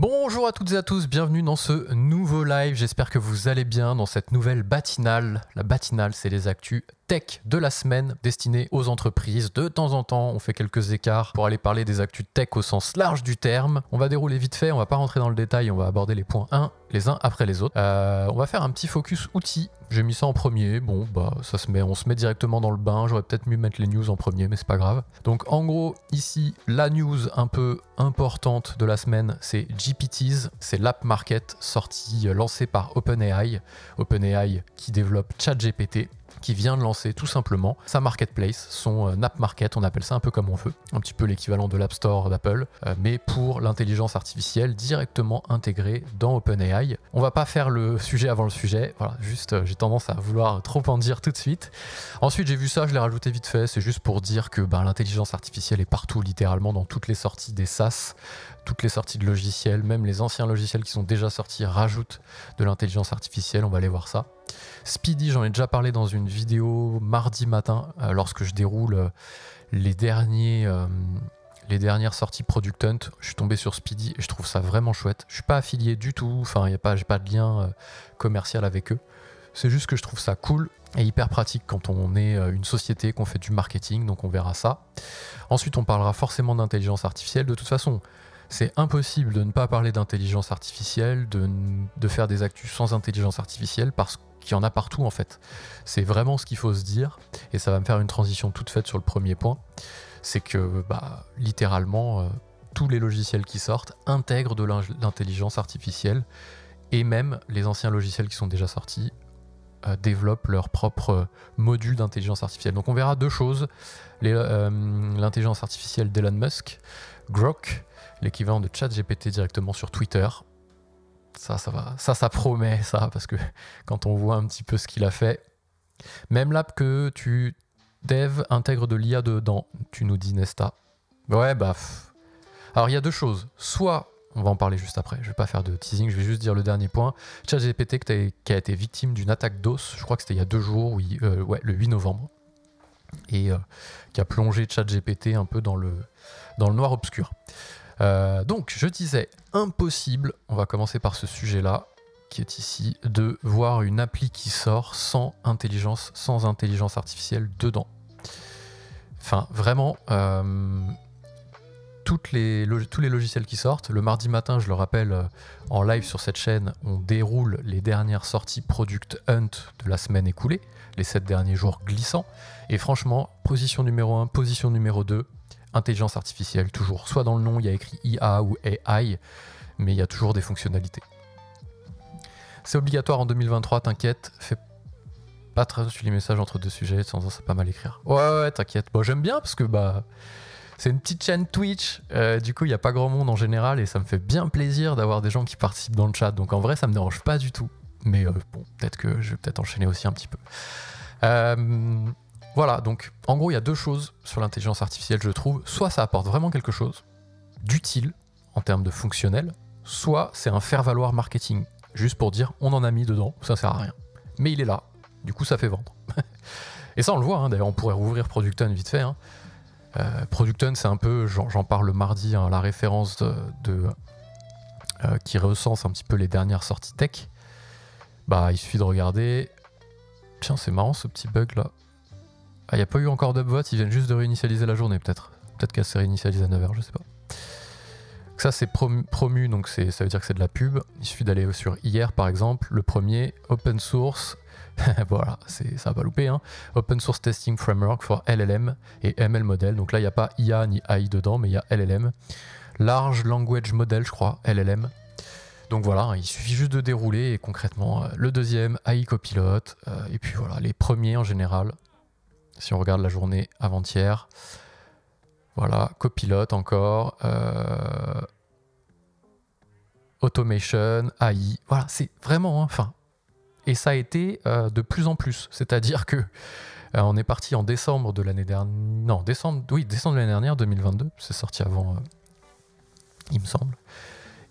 Bonjour à toutes et à tous, bienvenue dans ce nouveau live, j'espère que vous allez bien dans cette nouvelle batinale. La batinale, c'est les actus tech de la semaine destinées aux entreprises. De temps en temps, on fait quelques écarts pour aller parler des actus tech au sens large du terme. On va dérouler vite fait, on va pas rentrer dans le détail, on va aborder les points les uns après les autres. On va faire un petit focus outils. J'ai mis ça en premier, bon bah on se met directement dans le bain, j'aurais peut-être mieux mettre les news en premier mais c'est pas grave. Donc en gros ici la news un peu importante de la semaine c'est GPTs, c'est l'app market lancée par OpenAI qui développe ChatGPT, qui vient de lancer tout simplement sa marketplace, son app market, on appelle ça un peu comme on veut, un petit peu l'équivalent de l'App Store d'Apple, mais pour l'intelligence artificielle directement intégrée dans OpenAI. On va pas faire le sujet avant le sujet, voilà, juste j'ai tendance à vouloir trop en dire tout de suite. Ensuite j'ai vu ça, je l'ai rajouté vite fait, c'est juste pour dire que l'intelligence artificielle est partout, littéralement dans toutes les sorties des SaaS, toutes les sorties de logiciels, même les anciens logiciels qui sont déjà sortis rajoutent de l'intelligence artificielle, on va aller voir ça. Speedy, j'en ai déjà parlé dans une vidéo mardi matin lorsque je déroule les dernières sorties Product Hunt. Je suis tombé sur Speedy et je trouve ça vraiment chouette. Je suis pas affilié du tout, enfin j'ai pas de lien commercial avec eux. C'est juste que je trouve ça cool et hyper pratique quand on est une société, qu'on fait du marketing, donc on verra ça. Ensuite on parlera forcément d'intelligence artificielle. De toute façon, c'est impossible de ne pas parler d'intelligence artificielle, de faire des actus sans intelligence artificielle parce qu'il y en a partout en fait. C'est vraiment ce qu'il faut se dire et ça va me faire une transition toute faite sur le premier point. C'est que littéralement tous les logiciels qui sortent intègrent de l'intelligence artificielle et même les anciens logiciels qui sont déjà sortis développent leur propre module d'intelligence artificielle. Donc on verra deux choses, l'intelligence artificielle d'Elon Musk, Grok, l'équivalent de ChatGPT directement sur Twitter. Ça promet ça, parce que quand on voit un petit peu ce qu'il a fait, même l'app que tu dev intègre de l'IA dedans, tu nous dis Nesta. Ouais, alors il y a deux choses, soit, on va en parler juste après, je vais pas faire de teasing, je vais juste dire le dernier point, ChatGPT qui a été victime d'une attaque DOS, je crois que c'était il y a 2 jours, le 8 novembre, et qui a plongé ChatGPT un peu dans le noir obscur. Donc je disais impossible, on va commencer par ce sujet-là, qui est ici, de voir une appli qui sort sans intelligence artificielle dedans. Enfin vraiment, tous les logiciels qui sortent, le mardi matin, je le rappelle, en live sur cette chaîne, on déroule les dernières sorties Product Hunt de la semaine écoulée, les 7 derniers jours glissants, et franchement, position numéro 1, position numéro 2, intelligence artificielle, toujours. Soit dans le nom, il y a écrit IA ou AI, mais il y a toujours des fonctionnalités. C'est obligatoire en 2023, t'inquiète. Fais pas traduire les messages entre deux sujets, sans ça, c'est pas mal écrire. Ouais, t'inquiète. Bon, j'aime bien parce que c'est une petite chaîne Twitch. Du coup, il n'y a pas grand monde en général et ça me fait bien plaisir d'avoir des gens qui participent dans le chat. Donc en vrai, ça me dérange pas du tout. Mais bon, peut-être que je vais enchaîner aussi un petit peu. Voilà, donc en gros il y a deux choses sur l'intelligence artificielle je trouve, soit ça apporte vraiment quelque chose d'utile en termes de fonctionnel, soit c'est un faire-valoir marketing, juste pour dire on en a mis dedans, ça sert à rien. Mais il est là, du coup ça fait vendre. Et ça on le voit, d'ailleurs on pourrait rouvrir Product Hunt vite fait. Product Hunt c'est un peu, j'en parle le mardi, la référence qui recense un petit peu les dernières sorties tech. Il suffit de regarder, tiens c'est marrant ce petit bug là. Il n'y a pas eu encore d'upvote, ils viennent juste de réinitialiser la journée peut-être. Peut-être qu'elle s'est réinitialisée à 9h, je sais pas. Ça c'est promu, donc ça veut dire que c'est de la pub. Il suffit d'aller sur hier par exemple, le premier, open source, voilà, ça va pas louper, Open Source Testing Framework for LLM et ML Model. Donc là il n'y a pas IA ni AI dedans, mais il y a LLM. Large Language Model, je crois, LLM. Donc voilà, il suffit juste de dérouler et concrètement, le deuxième, AI Copilot, et puis voilà, les premiers en général. Si on regarde la journée avant-hier, voilà, Copilot encore, Automation, AI, voilà, c'est vraiment, et ça a été de plus en plus, c'est-à-dire que on est parti en décembre de l'année dernière, décembre de l'année dernière, 2022, c'est sorti avant, il me semble,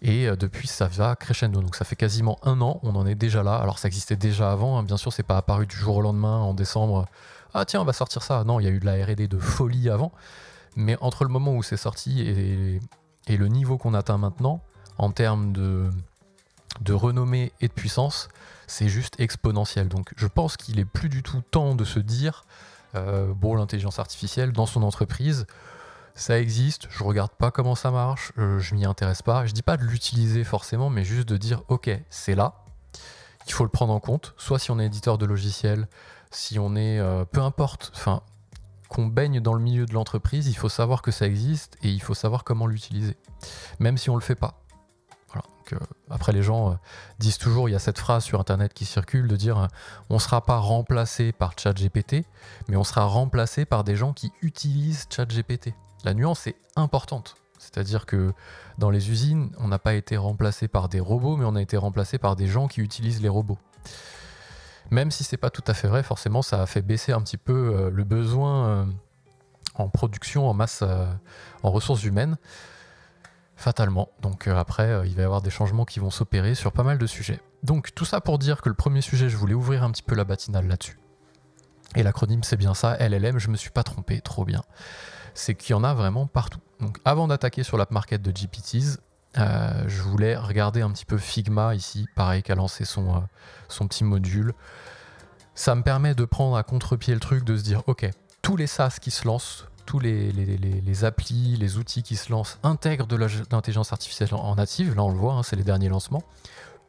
et depuis ça va crescendo, donc ça fait quasiment 1 an, on en est déjà là, alors ça existait déjà avant, bien sûr c'est pas apparu du jour au lendemain en décembre, ah tiens on va sortir ça, non il y a eu de la R&D de folie avant, mais entre le moment où c'est sorti et le niveau qu'on atteint maintenant, en termes de renommée et de puissance, c'est juste exponentiel. Donc je pense qu'il est plus du tout temps de se dire bon, l'intelligence artificielle dans son entreprise, ça existe, je regarde pas comment ça marche, je m'y intéresse pas. Je dis pas de l'utiliser forcément, mais juste de dire ok, c'est là, il faut le prendre en compte, soit si on est éditeur de logiciels, si on est peu importe, enfin qu'on baigne dans le milieu de l'entreprise, il faut savoir que ça existe et il faut savoir comment l'utiliser, même si on le fait pas. Voilà. Donc, après, les gens disent toujours, il y a cette phrase sur Internet qui circule de dire on ne sera pas remplacé par ChatGPT, mais on sera remplacé par des gens qui utilisent ChatGPT. La nuance est importante. C'est-à-dire que dans les usines, on n'a pas été remplacé par des robots, mais on a été remplacé par des gens qui utilisent les robots. Même si c'est pas tout à fait vrai, forcément, ça a fait baisser un petit peu le besoin en production, en masse, en ressources humaines. Fatalement. Donc après, il va y avoir des changements qui vont s'opérer sur pas mal de sujets. Donc tout ça pour dire que le premier sujet, je voulais ouvrir un petit peu la matinale là-dessus. Et l'acronyme, c'est bien ça, LLM, je me suis pas trompé, trop bien. C'est qu'il y en a vraiment partout. Donc avant d'attaquer sur l'app market de GPTs, je voulais regarder un petit peu Figma ici, pareil, qui a lancé son petit module. Ça me permet de prendre à contre-pied le truc, de se dire, ok, tous les SaaS qui se lancent, tous les applis, les outils qui se lancent intègrent de l'intelligence artificielle en native, là on le voit, hein, c'est les derniers lancements,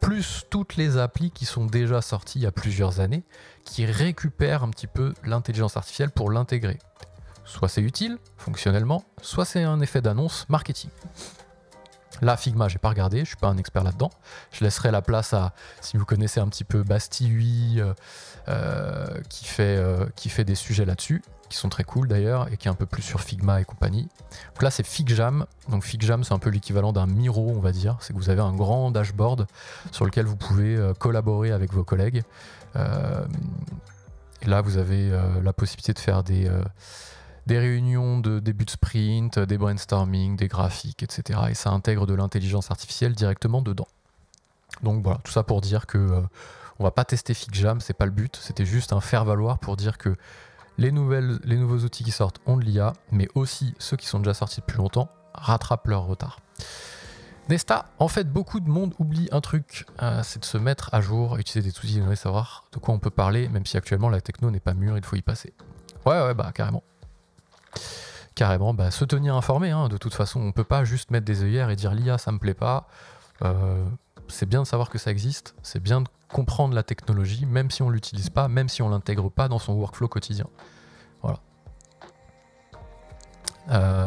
plus toutes les applis qui sont déjà sorties il y a plusieurs années, qui récupèrent un petit peu l'intelligence artificielle pour l'intégrer. Soit c'est utile, fonctionnellement, soit c'est un effet d'annonce marketing. Là, Figma, j'ai pas regardé, je suis pas un expert là-dedans. Je laisserai la place à, si vous connaissez un petit peu Bastille, qui fait des sujets là-dessus, qui sont très cool d'ailleurs, et qui est un peu plus sur Figma et compagnie. Donc là, c'est FigJam. Donc FigJam, c'est un peu l'équivalent d'un Miro, on va dire. C'est que vous avez un grand dashboard sur lequel vous pouvez collaborer avec vos collègues. Et là, vous avez la possibilité de faire des réunions de début de sprint, des brainstorming, des graphiques, etc. Et ça intègre de l'intelligence artificielle directement dedans. Donc voilà, tout ça pour dire que on va pas tester FigJam, c'est pas le but, c'était juste un faire-valoir pour dire que les nouveaux outils qui sortent ont de l'IA, mais aussi ceux qui sont déjà sortis depuis longtemps rattrapent leur retard. Nesta, en fait, beaucoup de monde oublie un truc, c'est de se mettre à jour, utiliser des outils, de savoir de quoi on peut parler, même si actuellement la techno n'est pas mûre, il faut y passer. Ouais, bah carrément. Carrément, bah, se tenir informé, hein, de toute façon, on peut pas juste mettre des œillères et dire l'IA ça me plaît pas. C'est bien de savoir que ça existe, c'est bien de comprendre la technologie, même si on l'utilise pas, même si on l'intègre pas dans son workflow quotidien. Voilà.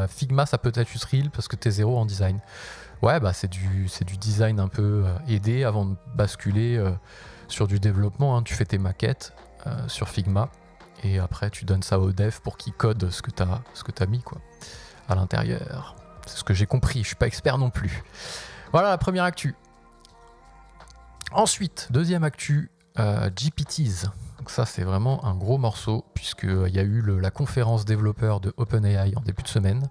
Figma, ça peut être utile parce que t'es zéro en design. Ouais, bah c'est du design un peu aidé avant de basculer sur du développement. Hein. Tu fais tes maquettes sur Figma et après tu donnes ça au dev pour qu'il code ce que t'as mis quoi, à l'intérieur. C'est ce que j'ai compris, je suis pas expert non plus. Voilà la première actu. Ensuite, deuxième actu, GPTs. Donc ça, c'est vraiment un gros morceau, puisqu'il y a eu la conférence développeur de OpenAI en début de semaine,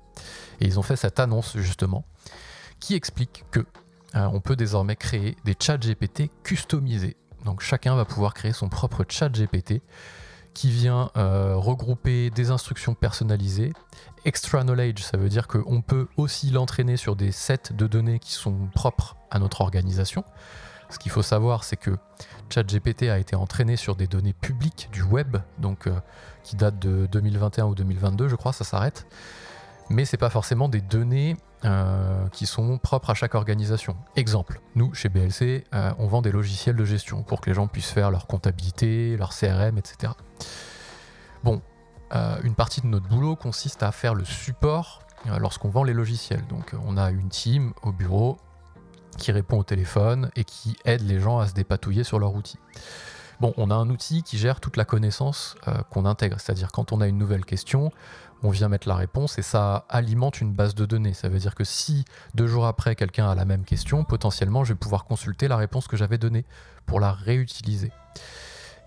et ils ont fait cette annonce, justement, qui explique que on peut désormais créer des chats GPT customisés. Donc chacun va pouvoir créer son propre chat GPT, qui vient regrouper des instructions personnalisées. Extra knowledge, ça veut dire qu'on peut aussi l'entraîner sur des sets de données qui sont propres à notre organisation. Ce qu'il faut savoir, c'est que ChatGPT a été entraîné sur des données publiques du web, donc qui datent de 2021 ou 2022, je crois, ça s'arrête. Mais c'est pas forcément des données qui sont propres à chaque organisation. Exemple, nous, chez BLC, on vend des logiciels de gestion pour que les gens puissent faire leur comptabilité, leur CRM, etc. Bon, une partie de notre boulot consiste à faire le support lorsqu'on vend les logiciels. Donc on a une team au bureau qui répond au téléphone et qui aide les gens à se dépatouiller sur leur outil. Bon, on a un outil qui gère toute la connaissance qu'on intègre, c'est-à-dire quand on a une nouvelle question, on vient mettre la réponse et ça alimente une base de données. Ça veut dire que si 2 jours après quelqu'un a la même question, potentiellement je vais pouvoir consulter la réponse que j'avais donnée pour la réutiliser.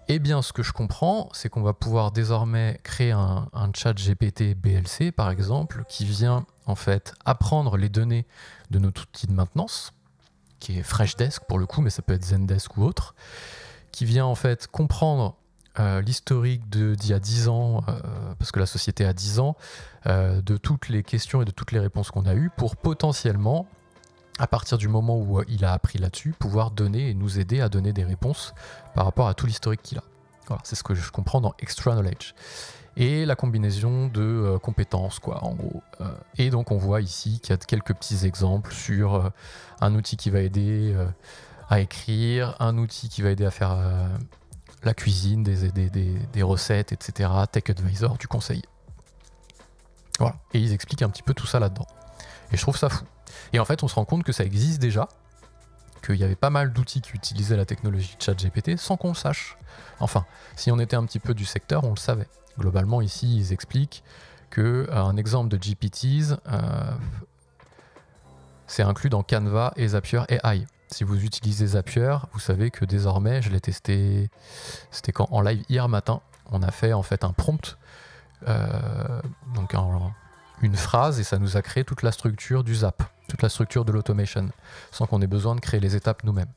Eh bien, ce que je comprends, c'est qu'on va pouvoir désormais créer un chat GPT BLC, par exemple, qui vient en fait apprendre les données de notre outil de maintenance, qui est Freshdesk pour le coup, mais ça peut être Zendesk ou autre, qui vient en fait comprendre l'historique d'il y a 10 ans, parce que la société a 10 ans, de toutes les questions et de toutes les réponses qu'on a eues, pour potentiellement à partir du moment où il a appris là-dessus, pouvoir donner et nous aider à donner des réponses par rapport à tout l'historique qu'il a. Voilà, c'est ce que je comprends dans Extra Knowledge. Et la combinaison de compétences, quoi, en gros. Et donc on voit ici qu'il y a quelques petits exemples sur un outil qui va aider à écrire, un outil qui va aider à faire la cuisine, des recettes, etc. Tech Advisor, du conseil. Voilà. Et ils expliquent un petit peu tout ça là-dedans. Et je trouve ça fou. Et en fait, on se rend compte que ça existe déjà, qu'il y avait pas mal d'outils qui utilisaient la technologie ChatGPT sans qu'on le sache. Enfin, si on était un petit peu du secteur, on le savait. Globalement, ici, ils expliquent qu'un exemple de GPTs, c'est inclus dans Canva et Zapier AI. Si vous utilisez Zapier, vous savez que désormais, je l'ai testé, c'était quand en live hier matin, on a fait en fait un prompt, donc une phrase, et ça nous a créé toute la structure du Zap, toute la structure de l'automation, sans qu'on ait besoin de créer les étapes nous-mêmes.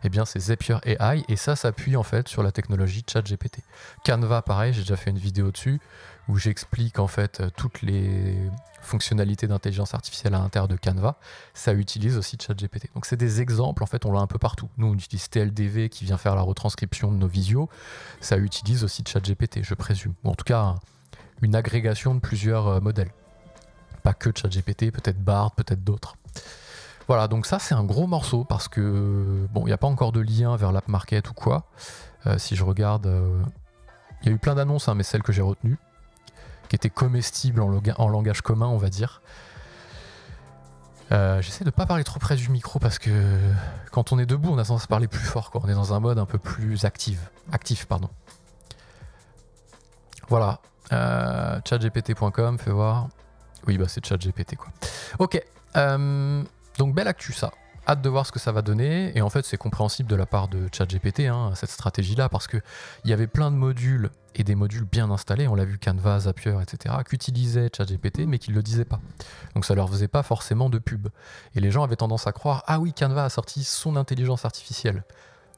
Eh bien, c'est Zapier AI, et ça s'appuie en fait sur la technologie ChatGPT. Canva, pareil, j'ai déjà fait une vidéo dessus, où j'explique en fait toutes les fonctionnalités d'intelligence artificielle à l'intérieur de Canva. Ça utilise aussi ChatGPT. Donc c'est des exemples, en fait, on l'a un peu partout. Nous, on utilise TLDV qui vient faire la retranscription de nos visios. Ça utilise aussi ChatGPT, je présume. Ou en tout cas, une agrégation de plusieurs modèles. Pas que ChatGPT, peut-être Bard, peut-être d'autres. Voilà, donc ça c'est un gros morceau parce que, bon, il n'y a pas encore de lien vers l'app market ou quoi. Si je regarde, il y a eu plein d'annonces, hein, mais celle que j'ai retenue, qui était comestible en langage commun, on va dire. J'essaie de ne pas parler trop près du micro parce que quand on est debout, on a tendance à parler plus fort, quoi. On est dans un mode un peu plus actif. Voilà, chatgpt.com, fais voir. Oui, bah c'est ChatGPT, quoi. Ok. Donc belle actu ça, hâte de voir ce que ça va donner, et en fait c'est compréhensible de la part de ChatGPT, hein, cette stratégie-là, parce qu'il y avait plein de modules, et des modules bien installés, on l'a vu Canva, Zapier, etc., qu'utilisaient ChatGPT, mais qui ne le disaient pas. Donc ça leur faisait pas forcément de pub. Et les gens avaient tendance à croire, ah oui, Canva a sorti son intelligence artificielle.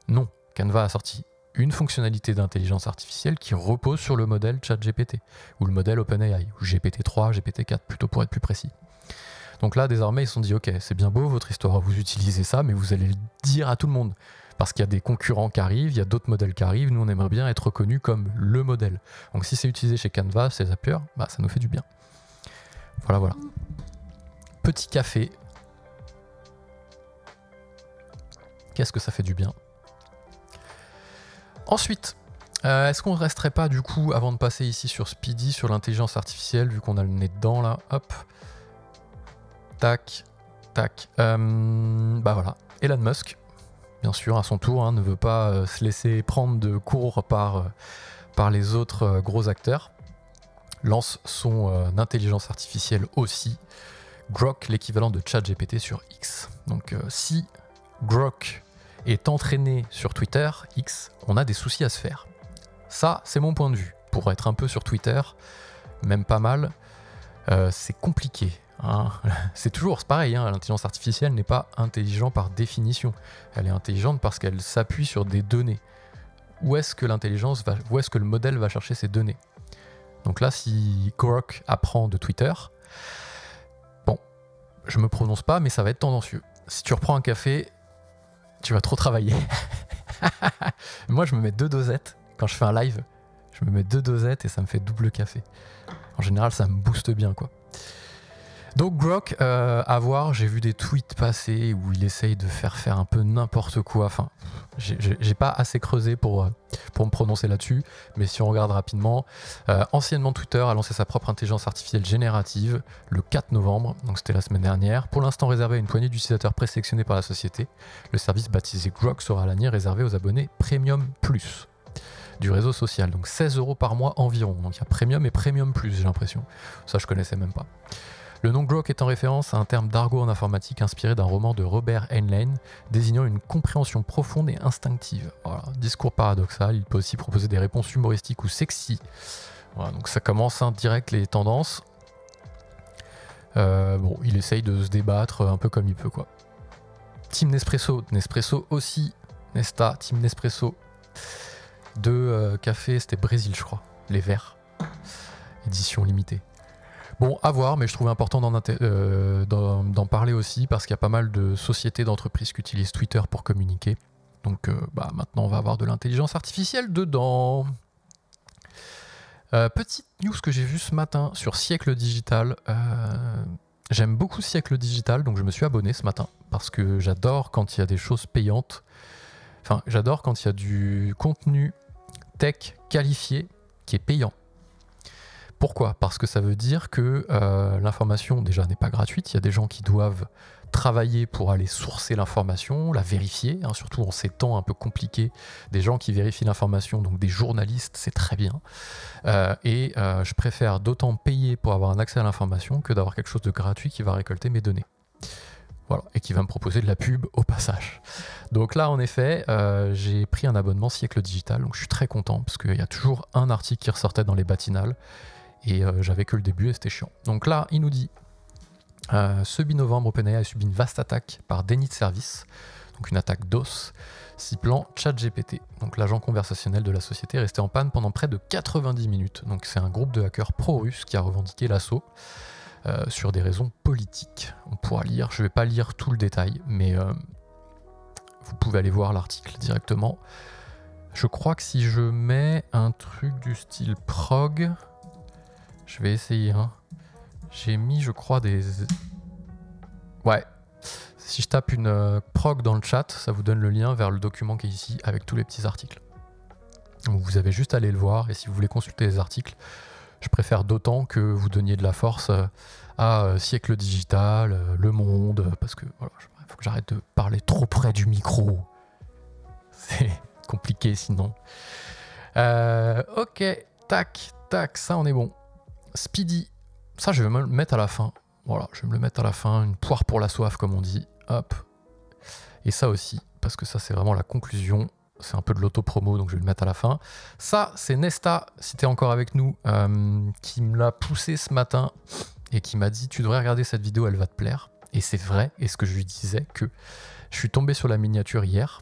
Non, Canva a sorti une fonctionnalité d'intelligence artificielle qui repose sur le modèle ChatGPT, ou le modèle OpenAI, ou GPT-3, GPT-4, plutôt pour être plus précis. Donc là, désormais, ils se sont dit, ok, c'est bien beau votre histoire, vous utilisez ça, mais vous allez le dire à tout le monde. Parce qu'il y a des concurrents qui arrivent, il y a d'autres modèles qui arrivent, nous on aimerait bien être reconnus comme le modèle. Donc si c'est utilisé chez Canva, chez Zapier, bah, ça nous fait du bien. Voilà, voilà. Petit café. Qu'est-ce que ça fait du bien. Ensuite, est-ce qu'on ne resterait pas du coup, avant de passer ici sur Speedy, sur l'intelligence artificielle, vu qu'on a le nez dedans là, hop. Tac, tac. Bah voilà, Elon Musk, bien sûr, à son tour, hein, ne veut pas se laisser prendre de cours par les autres gros acteurs. Lance son intelligence artificielle aussi. Grok, l'équivalent de ChatGPT sur X. Donc si Grok est entraîné sur Twitter, X, on a des soucis à se faire. Ça, c'est mon point de vue. Pour être un peu sur Twitter, même pas mal, c'est compliqué. Hein. C'est toujours pareil, hein, l'intelligence artificielle n'est pas intelligente par définition. Elle est intelligente parce qu'elle s'appuie sur des données. Où est-ce que le modèle va chercher ces données? Donc là, si Grok apprend de Twitter, bon, je me prononce pas, mais ça va être tendancieux. Si tu reprends un café, tu vas trop travailler. Moi, je me mets 2 dosettes quand je fais un live. Je me mets 2 dosettes et ça me fait double café. En général, ça me booste bien, quoi. Donc Grok, à voir, j'ai vu des tweets passer où il essaye de faire un peu n'importe quoi. Enfin, j'ai pas assez creusé pour me prononcer là-dessus, mais si on regarde rapidement, anciennement Twitter a lancé sa propre intelligence artificielle générative le 4 novembre, donc c'était la semaine dernière, pour l'instant réservé à une poignée d'utilisateurs présélectionnés par la société. Le service baptisé Grok sera à l'avenir réservé aux abonnés Premium Plus du réseau social, donc 16 € par mois environ. Donc il y a Premium et Premium Plus, j'ai l'impression. Ça, je connaissais même pas. Le nom Grok est en référence à un terme d'argot en informatique inspiré d'un roman de Robert Heinlein, désignant une compréhension profonde et instinctive. Voilà, discours paradoxal, il peut aussi proposer des réponses humoristiques ou sexy. Voilà, donc ça commence direct les tendances. Bon, il essaye de se débattre un peu comme il peut, quoi. Team Nespresso, Nespresso aussi, Nesta, Team Nespresso. 2 cafés, c'était Brésil, je crois, les verts. Édition limitée. Bon, à voir, mais je trouvais important d'en parler aussi parce qu'il y a pas mal de sociétés, d'entreprises qui utilisent Twitter pour communiquer. Donc maintenant, on va avoir de l'intelligence artificielle dedans. Petite news que j'ai vue ce matin sur Siècle Digital. J'aime beaucoup Siècle Digital, donc je me suis abonné ce matin parce que j'adore quand il y a des choses payantes. Enfin, j'adore quand il y a du contenu tech qualifié qui est payant. Pourquoi ? Parce que ça veut dire que l'information déjà n'est pas gratuite. Il y a des gens qui doivent travailler pour aller sourcer l'information, la vérifier, hein, surtout en ces temps un peu compliqués. Des gens qui vérifient l'information, donc des journalistes, c'est très bien. Je préfère d'autant payer pour avoir un accès à l'information que d'avoir quelque chose de gratuit qui va récolter mes données. Voilà, et qui va me proposer de la pub au passage. Donc là, en effet, j'ai pris un abonnement Siècle Digital, donc je suis très content, parce qu'il y a toujours un article qui ressortait dans les matinales, et j'avais que le début et c'était chiant. Donc là, il nous dit, ce 8 novembre, OpenAI a subi une vaste attaque par déni de service, donc une attaque DOS, ciblant ChatGPT. Donc l'agent conversationnel de la société est resté en panne pendant près de 90 minutes. Donc c'est un groupe de hackers pro-russes qui a revendiqué l'assaut sur des raisons politiques. On pourra lire, je ne vais pas lire tout le détail, mais vous pouvez aller voir l'article directement. Je crois que si je mets un truc du style prog, je vais essayer. Hein. J'ai mis, je crois, des... Ouais. Si je tape une prog dans le chat, ça vous donne le lien vers le document qui est ici avec tous les petits articles. Donc vous avez juste à aller le voir, et si vous voulez consulter les articles, je préfère d'autant que vous donniez de la force à Siècle Digital, Le Monde, parce que voilà, il faut que j'arrête de parler trop près du micro. C'est compliqué sinon. Ok, tac, tac, ça on est bon. Speedy, ça je vais me le mettre à la fin. Voilà, je vais me le mettre à la fin, une poire pour la soif comme on dit. Hop. Et ça aussi, parce que ça c'est vraiment la conclusion. C'est un peu de l'auto-promo, donc je vais le mettre à la fin. Ça, c'est Nesta, si t'es encore avec nous, qui me l'a poussé ce matin et qui m'a dit « Tu devrais regarder cette vidéo, elle va te plaire. » Et c'est vrai, et ce que je lui disais, que je suis tombé sur la miniature hier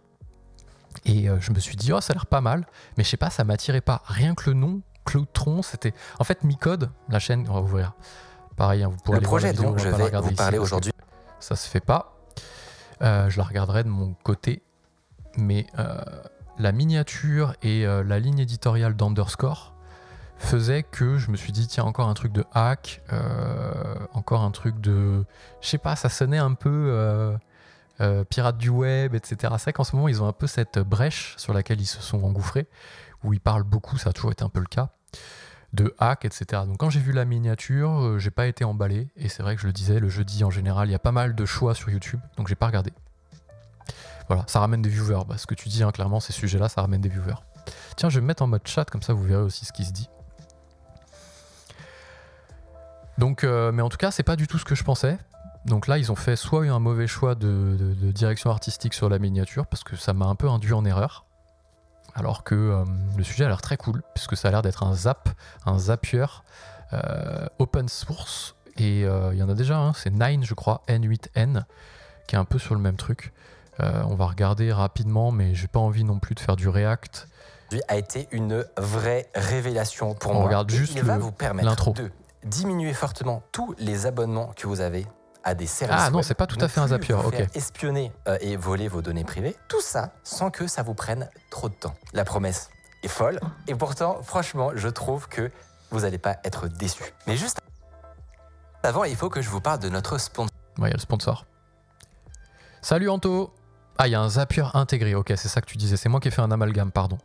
et je me suis dit « Oh, ça a l'air pas mal. » Mais je sais pas, ça m'attirait pas. Rien que le nom, Cloudtron, c'était... En fait, Micode, la chaîne, on va ouvrir. Pareil, hein, vous pourrez aller voir la vidéo, donc je vais vous parler aujourd'hui. Ça se fait pas. Je la regarderai de mon côté. Mais la miniature et la ligne éditoriale d'Underscore faisaient que je me suis dit tiens, encore un truc de hack, encore un truc de... Je sais pas, ça sonnait un peu pirate du web, etc. C'est vrai qu'en ce moment, ils ont un peu cette brèche sur laquelle ils se sont engouffrés, où ils parlent beaucoup, ça a toujours été un peu le cas, de hack, etc. Donc quand j'ai vu la miniature, j'ai pas été emballé, et c'est vrai que je le disais, le jeudi en général, il y a pas mal de choix sur YouTube, donc j'ai pas regardé. Voilà, ça ramène des viewers. Bah, ce que tu dis, hein, clairement, ces sujets-là, ça ramène des viewers. Tiens, je vais me mettre en mode chat, comme ça vous verrez aussi ce qui se dit. Donc, mais en tout cas, c'est pas du tout ce que je pensais. Donc là, ils ont fait soit un mauvais choix de direction artistique sur la miniature, parce que ça m'a un peu induit en erreur. Alors que le sujet a l'air très cool, puisque ça a l'air d'être un Zapier open source. Et il y en a déjà un, c'est Nine, je crois, N8N, qui est un peu sur le même truc. On va regarder rapidement, mais j'ai pas envie non plus de faire du React. A été une vraie révélation pour moi. On regarde juste il va vous permettre l'intro. De diminuer fortement tous les abonnements que vous avez à des services. Ah non, c'est pas tout à fait un Zapier, ok. Espionner et voler vos données privées, tout ça sans que ça vous prenne trop de temps. La promesse est folle, et pourtant, franchement, je trouve que vous n'allez pas être déçus. Mais juste avant, il faut que je vous parle de notre sponsor. Ouais, il y a le sponsor. Salut Anto. Ah, il y a un Zapier intégré, ok, c'est ça que tu disais. C'est moi qui ai fait un amalgame, pardon.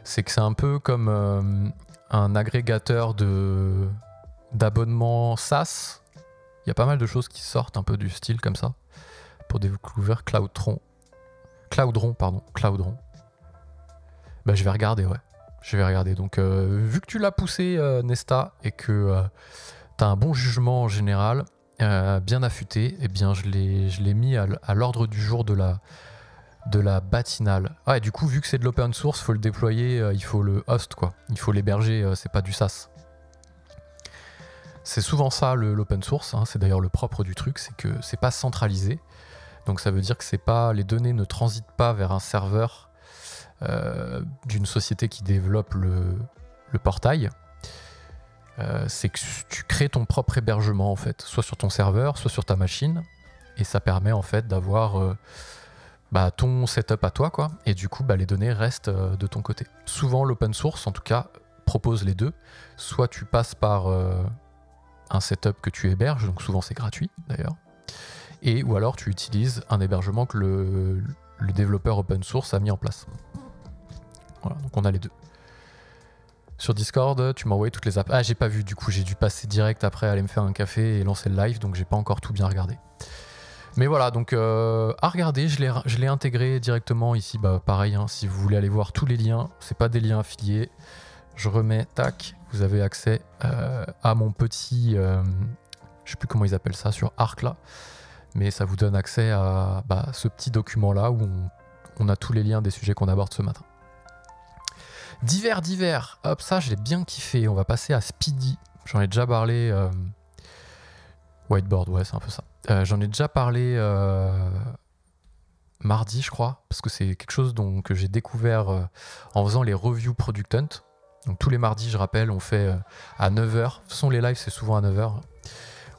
C'est que c'est un peu comme un agrégateur d'abonnements SaaS. Il y a pas mal de choses qui sortent un peu du style comme ça. Pour découvrir Cloudron. Cloudron. Bah, je vais regarder, ouais. Je vais regarder. Donc, vu que tu l'as poussé, Nesta, et que tu as un bon jugement en général, bien affûté, eh bien, je l'ai mis à l'ordre du jour de la matinale. Ah, et du coup, vu que c'est de l'open source, il faut le déployer, il faut le host, quoi. Il faut l'héberger, c'est pas du SaaS. C'est souvent ça l'open source, hein. C'est d'ailleurs le propre du truc, c'est que c'est pas centralisé. Donc ça veut dire que c'est pas, les données ne transitent pas vers un serveur d'une société qui développe le portail. c'est que tu crées ton propre hébergement en fait, soit sur ton serveur, soit sur ta machine, et ça permet en fait d'avoir ton setup à toi, quoi, et du coup les données restent de ton côté. Souvent l'open source en tout cas propose les deux, soit tu passes par un setup que tu héberges, donc souvent c'est gratuit d'ailleurs, et ou alors tu utilises un hébergement que le développeur open source a mis en place. Voilà, donc on a les deux. Sur Discord, tu m'as envoyé toutes les apps. Ah, j'ai pas vu, du coup, j'ai dû passer direct après, aller me faire un café et lancer le live, donc j'ai pas encore tout bien regardé. Mais voilà, donc à regarder, je l'ai intégré directement ici, pareil, hein, si vous voulez aller voir tous les liens, c'est pas des liens affiliés. Je remets, tac, vous avez accès à mon petit, je sais plus comment ils appellent ça, sur Arc là, mais ça vous donne accès à ce petit document là où on a tous les liens des sujets qu'on aborde ce matin. Divers, hop, ça je l'ai bien kiffé. On va passer à Speedy. J'en ai déjà parlé. Whiteboard, ouais, c'est un peu ça. J'en ai déjà parlé mardi, je crois, parce que c'est quelque chose que j'ai découvert en faisant les reviews Product Hunt. Donc tous les mardis, je rappelle, on fait à 9h. De toute façon, les lives, c'est souvent à 9h.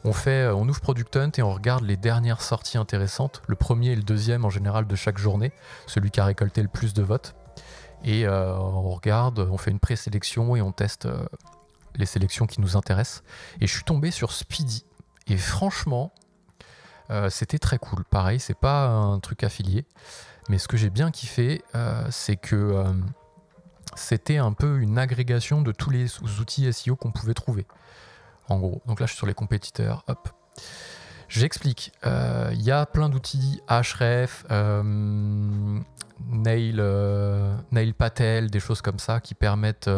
On ouvre Product Hunt et on regarde les dernières sorties intéressantes. Le premier et le deuxième, en général, de chaque journée. Celui qui a récolté le plus de votes. Et on regarde, on fait une présélection et on teste les sélections qui nous intéressent. Et je suis tombé sur Speedy. Et franchement, c'était très cool. Pareil, c'est pas un truc affilié. Mais ce que j'ai bien kiffé, c'est que c'était un peu une agrégation de tous les outils SEO qu'on pouvait trouver. En gros. Donc là, je suis sur les compétiteurs. Hop. J'explique. Il y a plein d'outils, Ahref, Nail Patel, des choses comme ça qui permettent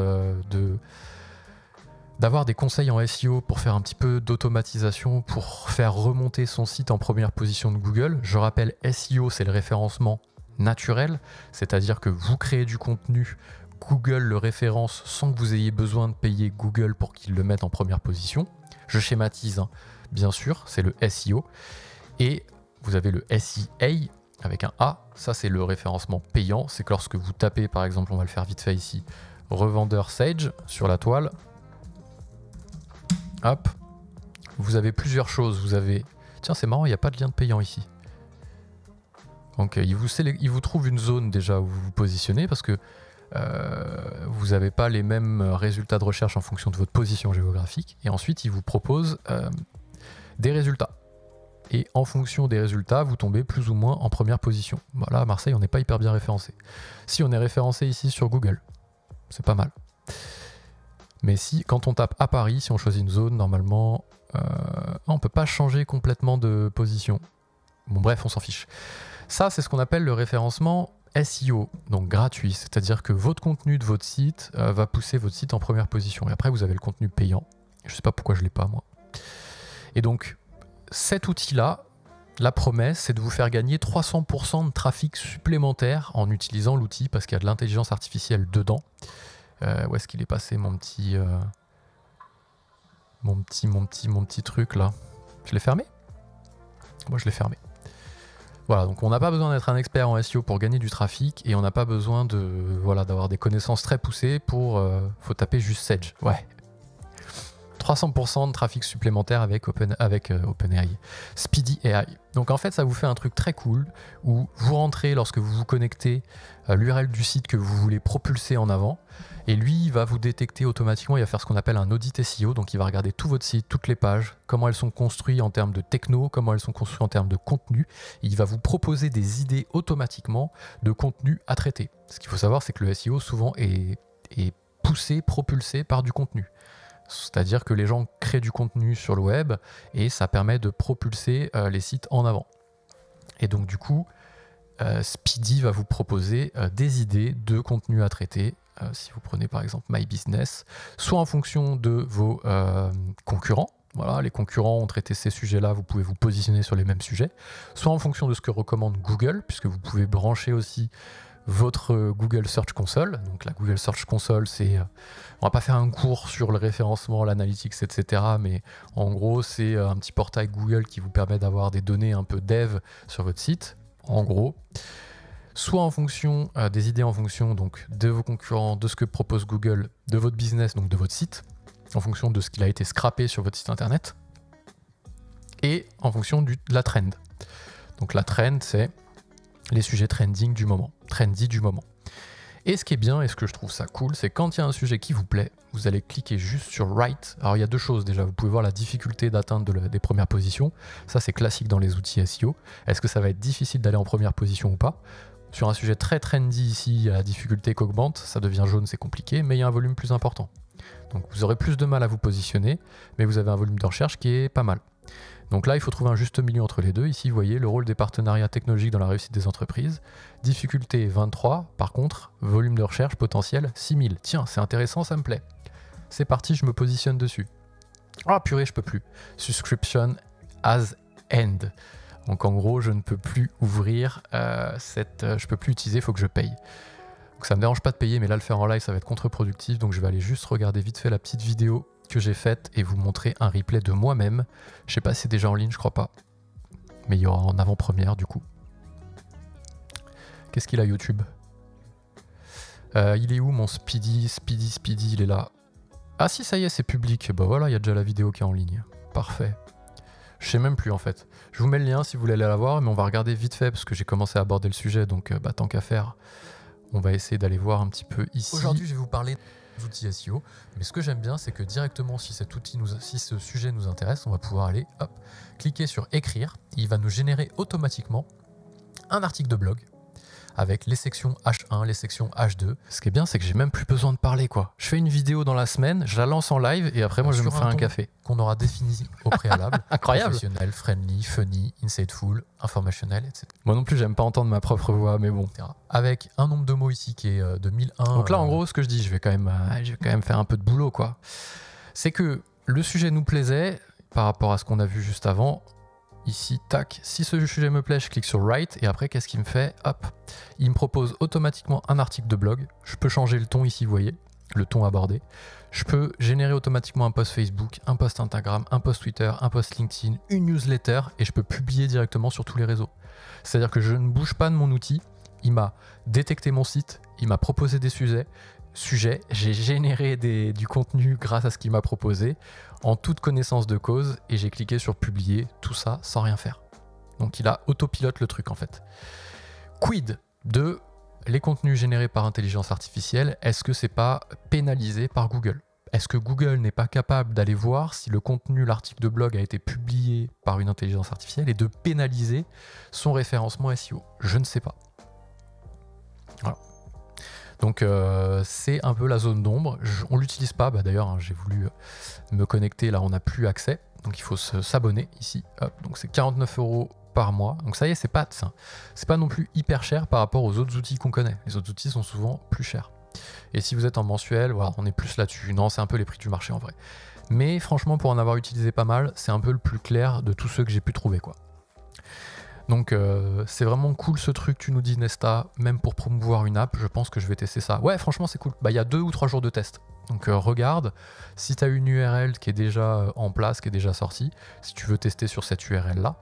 d'avoir des conseils en SEO pour faire un petit peu d'automatisation, pour faire remonter son site en première position de Google. Je rappelle, SEO, c'est le référencement naturel, c'est-à-dire que vous créez du contenu, Google le référence sans que vous ayez besoin de payer Google pour qu'il le mette en première position. Je schématise, hein. Bien sûr, c'est le SEO. Et vous avez le SEA avec un A, ça c'est le référencement payant. C'est que lorsque vous tapez, par exemple, on va le faire vite fait ici, revendeur Sage sur la toile, hop, vous avez plusieurs choses. Vous avez, tiens c'est marrant, il n'y a pas de lien de payant ici. Donc il vous trouve une zone déjà où vous vous positionnez parce que vous n'avez pas les mêmes résultats de recherche en fonction de votre position géographique. Et ensuite, il vous propose des résultats. Et en fonction des résultats, vous tombez plus ou moins en première position. Voilà, à Marseille, on n'est pas hyper bien référencé. Si on est référencé ici sur Google, c'est pas mal. Mais si, quand on tape à Paris, si on choisit une zone, normalement, on ne peut pas changer complètement de position. Bon, bref, on s'en fiche. Ça, c'est ce qu'on appelle le référencement SEO, donc gratuit. C'est-à-dire que votre contenu de votre site va pousser votre site en première position. Et après, vous avez le contenu payant. Je ne sais pas pourquoi je ne l'ai pas, moi. Et donc, cet outil-là, la promesse, c'est de vous faire gagner 300% de trafic supplémentaire en utilisant l'outil parce qu'il y a de l'intelligence artificielle dedans. Où est-ce qu'il est passé mon petit truc là? Je l'ai fermé? Moi, je l'ai fermé. Voilà, donc on n'a pas besoin d'être un expert en SEO pour gagner du trafic et on n'a pas besoin d'avoir des connaissances très poussées pour... faut taper juste Sage. Ouais. 300% de trafic supplémentaire avec OpenAI. Speedy AI. Donc en fait, ça vous fait un truc très cool où vous rentrez lorsque vous vous connectez l'URL du site que vous voulez propulser en avant et lui, il va vous détecter automatiquement, il va faire ce qu'on appelle un audit SEO, donc il va regarder tout votre site, toutes les pages, comment elles sont construites en termes de techno, comment elles sont construites en termes de contenu, et il va vous proposer des idées automatiquement de contenu à traiter. Ce qu'il faut savoir, c'est que le SEO souvent est poussé, propulsé par du contenu. C'est-à-dire que les gens créent du contenu sur le web et ça permet de propulser les sites en avant. Et donc du coup, Speedy va vous proposer des idées de contenu à traiter. Si vous prenez par exemple My Business, soit en fonction de vos concurrents. Voilà, les concurrents ont traité ces sujets-là, vous pouvez vous positionner sur les mêmes sujets. Soit en fonction de ce que recommande Google, puisque vous pouvez brancher aussi votre Google Search Console. Donc la Google Search Console, c'est... on va pas faire un cours sur le référencement, l'analytics, etc. Mais en gros, c'est un petit portail Google qui vous permet d'avoir des données un peu dev sur votre site, en gros. Soit en fonction des idées en fonction donc, de vos concurrents, de ce que propose Google, de votre business, donc de votre site. en fonction de ce qu'il a été scrappé sur votre site internet, et en fonction de la trend. Donc la trend, c'est les sujets trending du moment, trendy du moment. Et ce qui est bien, et ce que je trouve ça cool, c'est quand il y a un sujet qui vous plaît, vous allez cliquer juste sur Write. Alors il y a deux choses déjà, vous pouvez voir la difficulté d'atteindre des premières positions. Ça c'est classique dans les outils SEO. Est-ce que ça va être difficile d'aller en première position ou pas? Sur un sujet très trendy ici, il y a la difficulté qu'augmente, ça devient jaune, c'est compliqué, mais il y a un volume plus important. Donc vous aurez plus de mal à vous positionner, mais vous avez un volume de recherche qui est pas mal. Donc là, il faut trouver un juste milieu entre les deux. Ici, vous voyez le rôle des partenariats technologiques dans la réussite des entreprises. Difficulté 23, par contre, volume de recherche potentiel 6000. Tiens, c'est intéressant, ça me plaît. C'est parti, je me positionne dessus. Ah purée, je peux plus. Subscription as end. Donc en gros, je ne peux plus ouvrir je peux plus utiliser, il faut que je paye. Donc ça me dérange pas de payer, mais là le faire en live, ça va être contre-productif. Donc je vais aller juste regarder vite fait la petite vidéo que j'ai faite et vous montrer un replay de moi-même. Je sais pas si c'est déjà en ligne, je crois pas. Mais il y aura en avant-première du coup. Qu'est-ce qu'il a YouTube? Il est où mon Speedy, il est là. Ah si, ça y est, c'est public. Bah voilà, il y a déjà la vidéo qui est en ligne. Parfait. Je sais même plus en fait. Je vous mets le lien si vous voulez aller la voir, mais on va regarder vite fait parce que j'ai commencé à aborder le sujet, donc tant qu'à faire, on va essayer d'aller voir un petit peu ici. Aujourd'hui, je vais vous parler d'outils SEO, mais ce que j'aime bien, c'est que directement, si ce sujet nous intéresse, on va pouvoir aller, hop, cliquer sur écrire. Il va nous générer automatiquement un article de blog avec les sections H1, les sections H2. Ce qui est bien, c'est que j'ai même plus besoin de parler, quoi. Je fais une vidéo dans la semaine, je la lance en live et après, moi, je vais me faire un café. Qu'on aura défini au préalable. Incroyable. Professionnel, friendly, funny, insightful, informationnel, etc. Moi non plus, j'aime pas entendre ma propre voix, mais bon. Etc. Avec un nombre de mots ici qui est de 1001. Donc là, en gros, ce que je dis, je vais quand même faire un peu de boulot, quoi. C'est que le sujet nous plaisait par rapport à ce qu'on a vu juste avant. Ici, tac, si ce sujet me plaît, je clique sur Write et après, qu'est-ce qu'il me fait? Hop, il me propose automatiquement un article de blog. Je peux changer le ton ici, vous voyez, le ton abordé. Je peux générer automatiquement un post Facebook, un post Instagram, un post Twitter, un post LinkedIn, une newsletter et je peux publier directement sur tous les réseaux. C'est-à-dire que je ne bouge pas de mon outil, il m'a détecté mon site, il m'a proposé des sujets, j'ai généré du contenu grâce à ce qu'il m'a proposé en toute connaissance de cause et j'ai cliqué sur publier, tout ça sans rien faire. Donc il a autopilote le truc en fait. Quid de les contenus générés par intelligence artificielle, est-ce que c'est pas pénalisé par Google? Est-ce que Google n'est pas capable d'aller voir si le contenu, l'article de blog a été publié par une intelligence artificielle et de pénaliser son référencement SEO? Je ne sais pas. Voilà. Donc c'est un peu la zone d'ombre. On ne l'utilise pas. Bah, d'ailleurs, hein, j'ai voulu me connecter. Là, on n'a plus accès. Donc il faut s'abonner ici. Hop. Donc c'est 49 € par mois. Donc ça y est, c'est pas non plus hyper cher par rapport aux autres outils qu'on connaît. Les autres outils sont souvent plus chers. Et si vous êtes en mensuel, voilà, on est plus là-dessus. Non, c'est un peu les prix du marché en vrai. Mais franchement, pour en avoir utilisé pas mal, c'est un peu le plus clair de tous ceux que j'ai pu trouver, quoi. Donc c'est vraiment cool ce truc, tu nous dis Nesta, même pour promouvoir une app, je pense que je vais tester ça. Ouais, franchement c'est cool. Bah, y a 2 ou 3 jours de test. Donc regarde, si tu as une URL qui est déjà en place, qui est déjà sortie, si tu veux tester sur cette URL là,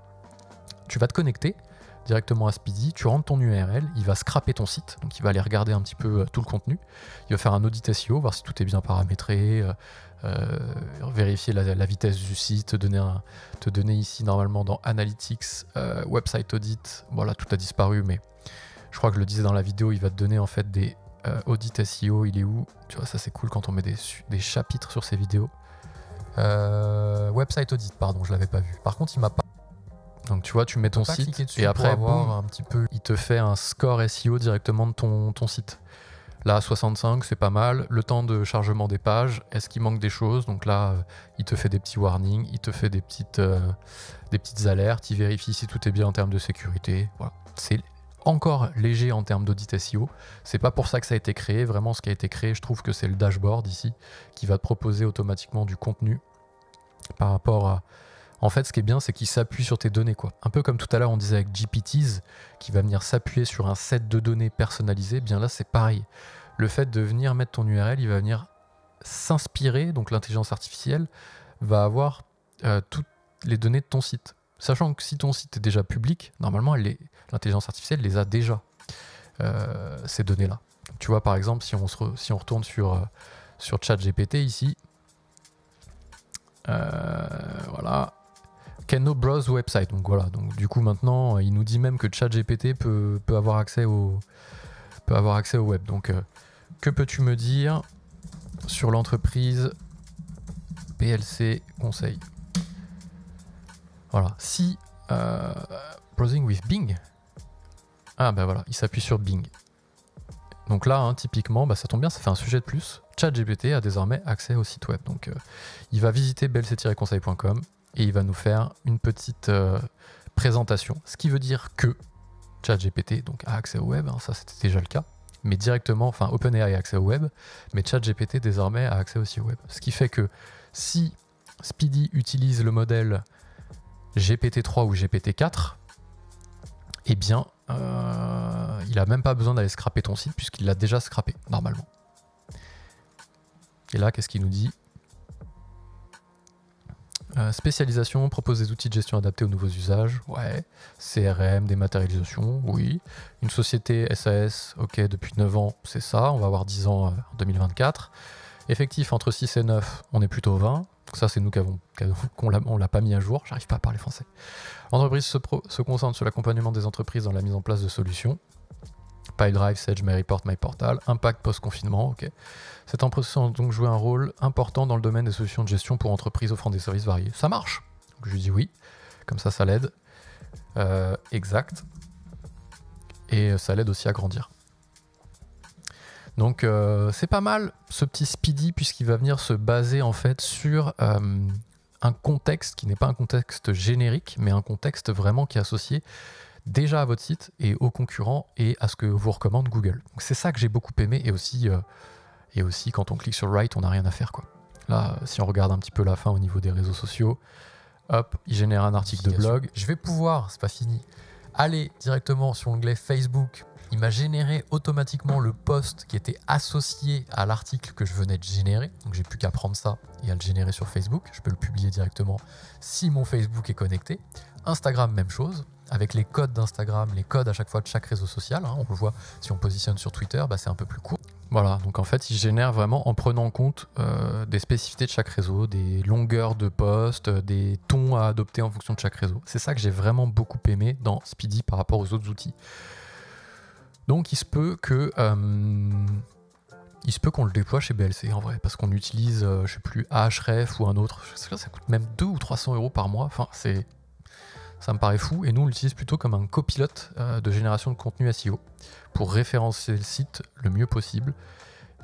tu vas te connecter directement à Speedy, tu rentres ton URL, il va scraper ton site, donc il va aller regarder un petit peu tout le contenu, il va faire un audit SEO, voir si tout est bien paramétré, vérifier la vitesse du site, te donner ici normalement dans Analytics, Website Audit, voilà, tout a disparu, mais je crois que je le disais dans la vidéo, il va te donner en fait des audits SEO, il est où? Tu vois, ça c'est cool quand on met des chapitres sur ces vidéos. Website Audit, pardon, je l'avais pas vu. Par contre, il m'a pas... Donc tu vois, tu mets ton site et après, boum, un petit peu, il te fait un score SEO directement de ton site. Là, 65, c'est pas mal. Le temps de chargement des pages, est-ce qu'il manque des choses? Donc là, il te fait des petits warnings, il te fait des petites alertes, il vérifie si tout est bien en termes de sécurité. Voilà. C'est encore léger en termes d'audit SEO. C'est pas pour ça que ça a été créé. Vraiment, ce qui a été créé, je trouve que c'est le dashboard ici, qui va te proposer automatiquement du contenu par rapport à... En fait, ce qui est bien, c'est qu'il s'appuie sur tes données, quoi. Un peu comme tout à l'heure, on disait avec GPTs, qui va venir s'appuyer sur un set de données personnalisées. Bien là, c'est pareil. Le fait de venir mettre ton URL, il va venir s'inspirer, donc l'intelligence artificielle va avoir toutes les données de ton site. Sachant que si ton site est déjà public, normalement, l'intelligence artificielle les a déjà, ces données-là. Tu vois, par exemple, si on retourne sur ChatGPT ici, Voilà. Can no browse website. Donc voilà. Donc du coup maintenant, il nous dit même que ChatGPT peut avoir accès au web. Donc que peux-tu me dire sur l'entreprise BLC Conseil? Voilà. Si browsing with Bing. Ah ben voilà, il s'appuie sur Bing. Donc là, hein, typiquement, ça tombe bien, ça fait un sujet de plus. ChatGPT a désormais accès au site web. Donc il va visiter blc-conseil.com et il va nous faire une petite présentation. Ce qui veut dire que ChatGPT donc, a accès au web, hein, ça c'était déjà le cas. Mais directement, enfin OpenAI a accès au web, mais ChatGPT désormais a accès aussi au web. Ce qui fait que si Speedy utilise le modèle GPT-3 ou GPT-4, eh bien, il n'a même pas besoin d'aller scraper ton site puisqu'il l'a déjà scrappé, normalement. Et là, qu'est-ce qu'il nous dit? Spécialisation, propose des outils de gestion adaptés aux nouveaux usages. Ouais. CRM, dématérialisation, oui. Une société SAS, ok, depuis 9 ans, c'est ça. On va avoir 10 ans en 2024. Effectif entre 6 et 9, on est plutôt 20. Donc ça, c'est nous qu'on l'a pas mis à jour. J'arrive pas à parler français. L'entreprise se concentre sur l'accompagnement des entreprises dans la mise en place de solutions. PileDrive, Sage, MyReport, MyPortal. Impact post-confinement, ok. Cette entreprise a donc joué un rôle important dans le domaine des solutions de gestion pour entreprises offrant des services variés. Ça marche. Donc je lui dis oui. Comme ça l'aide. Exact. Et ça l'aide aussi à grandir. Donc c'est pas mal ce petit Speedy puisqu'il va venir se baser en fait sur un contexte qui n'est pas un contexte générique mais un contexte vraiment qui est associé déjà à votre site et aux concurrents et à ce que vous recommande Google. Donc c'est ça que j'ai beaucoup aimé et aussi quand on clique sur Write on n'a rien à faire quoi. Là si on regarde un petit peu la fin au niveau des réseaux sociaux, hop il génère un article de blog. Je vais pouvoir, c'est pas fini, aller directement sur l'onglet Facebook. Il m'a généré automatiquement le post qui était associé à l'article que je venais de générer. Donc j'ai plus qu'à prendre ça et à le générer sur Facebook. Je peux le publier directement si mon Facebook est connecté. Instagram, même chose. Avec les codes d'Instagram, les codes à chaque fois de chaque réseau social. Hein, on le voit si on positionne sur Twitter, c'est un peu plus court. Voilà, donc en fait, il génère vraiment en prenant en compte des spécificités de chaque réseau, des longueurs de posts, des tons à adopter en fonction de chaque réseau. C'est ça que j'ai vraiment beaucoup aimé dans Speedy par rapport aux autres outils. Donc il se peut que qu'on le déploie chez BLC en vrai, parce qu'on utilise, je sais plus, Ahref ou un autre. Ça coûte même 200 ou 300 € par mois. Enfin, ça me paraît fou. Et nous, on l'utilise plutôt comme un copilote de génération de contenu SEO pour référencer le site le mieux possible.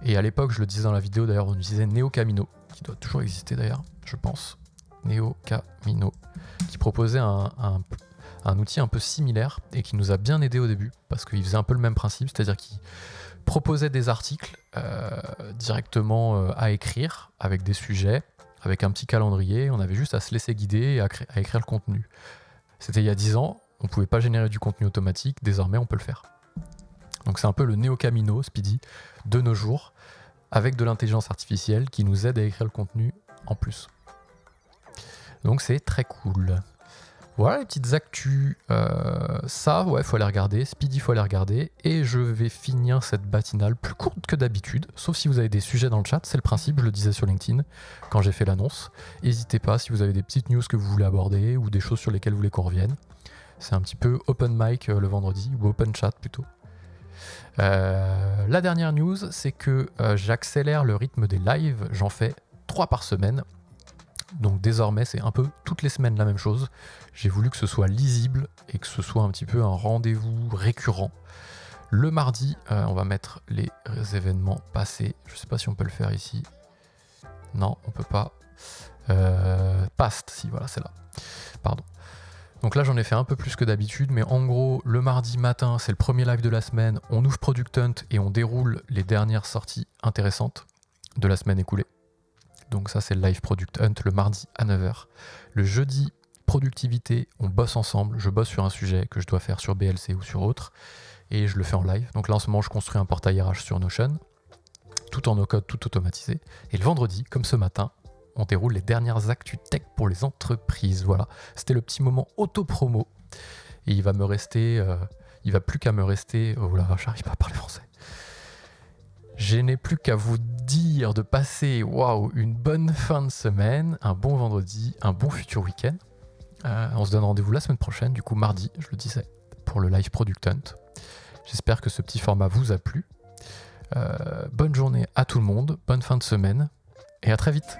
Et à l'époque, je le disais dans la vidéo, d'ailleurs, on utilisait NeoCamino, qui doit toujours exister d'ailleurs, je pense. NeoCamino, qui proposait un outil un peu similaire et qui nous a bien aidé au début parce qu'il faisait un peu le même principe, c'est-à-dire qu'il proposait des articles directement à écrire avec des sujets, avec un petit calendrier, on avait juste à se laisser guider et à écrire le contenu. C'était il y a 10 ans, on ne pouvait pas générer du contenu automatique, désormais on peut le faire. Donc c'est un peu le NeoCamino, Speedy, de nos jours, avec de l'intelligence artificielle qui nous aide à écrire le contenu en plus. Donc c'est très cool. Voilà les petites actus, ça ouais faut aller regarder, Speedy faut aller regarder et je vais finir cette matinale plus courte que d'habitude, sauf si vous avez des sujets dans le chat, c'est le principe, je le disais sur LinkedIn quand j'ai fait l'annonce. N'hésitez pas si vous avez des petites news que vous voulez aborder ou des choses sur lesquelles vous voulez qu'on revienne. C'est un petit peu open mic le vendredi, ou open chat plutôt. La dernière news c'est que j'accélère le rythme des lives, j'en fais 3 par semaine. Donc désormais c'est un peu toutes les semaines la même chose. J'ai voulu que ce soit lisible et que ce soit un petit peu un rendez-vous récurrent. Le mardi, on va mettre les événements passés. Je sais pas si on peut le faire ici. Non, on peut pas. Past, si voilà c'est là. Pardon. Donc là j'en ai fait un peu plus que d'habitude, mais en gros le mardi matin c'est le premier live de la semaine. On ouvre Product Hunt et on déroule les dernières sorties intéressantes de la semaine écoulée. Donc ça c'est le live Product Hunt le mardi à 9h. Le jeudi, productivité, on bosse ensemble. Je bosse sur un sujet que je dois faire sur BLC ou sur autre. Et je le fais en live. Donc là en ce moment je construis un portail RH sur Notion. Tout en no-code, tout automatisé. Et le vendredi, comme ce matin, on déroule les dernières actus tech pour les entreprises. Voilà, c'était le petit moment auto-promo. Et il va me rester... il va plus qu'à me rester... Oh là, j'arrive pas à parler français. Je n'ai plus qu'à vous dire de passer une bonne fin de semaine, un bon vendredi, un bon futur week-end. On se donne rendez-vous la semaine prochaine, du coup mardi, je le disais, pour le live Product Hunt. J'espère que ce petit format vous a plu. Bonne journée à tout le monde, bonne fin de semaine et à très vite.